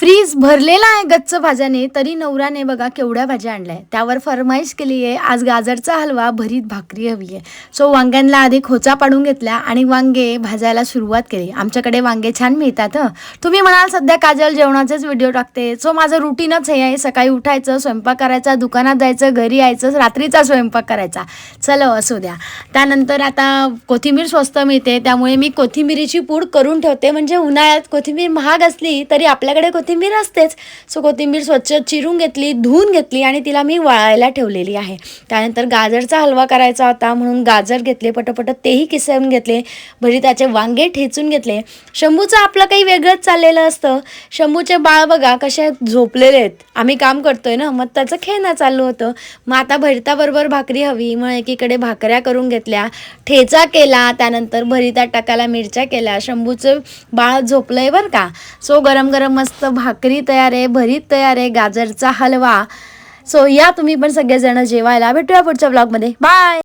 Fridge भरलेला आहे गच्च भाज्याने, तरी नवऱ्याने बघा केवढ्या भाज्या आणल्या आहे. त्यावर फरमाईश केली आहे, आज गाजरचा हलवा भरीत भाकरी हवी आहे. सो वांग्यांना आधी खोचा पाडून घेतला आणि वांगे भाजायला सुरुवात केली. आमच्याकडे वांगे छान मिळतात. तुम्ही म्हणाल सध्या काजल जेवणाचेच व्हिडिओ टाकते. सो माझं रुटीनच हे आहे, सकाळी उठायचं, स्वयंपाक करायचा, दुकानात जायचं, घरी यायचं, रात्रीचा स्वयंपाक करायचा. चलो असू द्या. त्यानंतर आता कोथिंबीर स्वस्त मिळते, त्यामुळे मी कोथिंबीरीची पूड करून ठेवते. म्हणजे उन्हाळ्यात कोथिंबीर महाग असली तरी आपल्याकडे कोथिंबीर असतेच. सो कोथिंबीर स्वच्छ चिरून घेतली, धुवून घेतली आणि तिला मी वाळायला ठेवलेली आहे. त्यानंतर गाजरचा हलवा करायचा होता म्हणून गाजर घेतले, पटपट तेही किसून घेतले, भरीताचे वांगे ठेचून घेतले. शंभूचं आपलं काही वेगळंच चाललेलं असतं. शंभूचे बाळ बघा कसे झोपलेले आहेत. आम्ही काम करतोय ना, मग त्याचं खेळणं चालू होतं. मग आता भरिताबरोबर भाकरी हवी, मग एकीकडे भाकऱ्या करून घेतल्या, ठेचा केला, त्यानंतर भरितात टाकायला मिरच्या केल्या. शंभूचं बाळ झोपलंय बरं का. सो गरम गरम मस्त भाकरी तयार आहे, भरीत तयार आहे, गाजरचा हलवा. सो या तुम्ही पण सगळेजण जेवायला. भेटूया पुढच्या ब्लॉगमध्ये. बाय.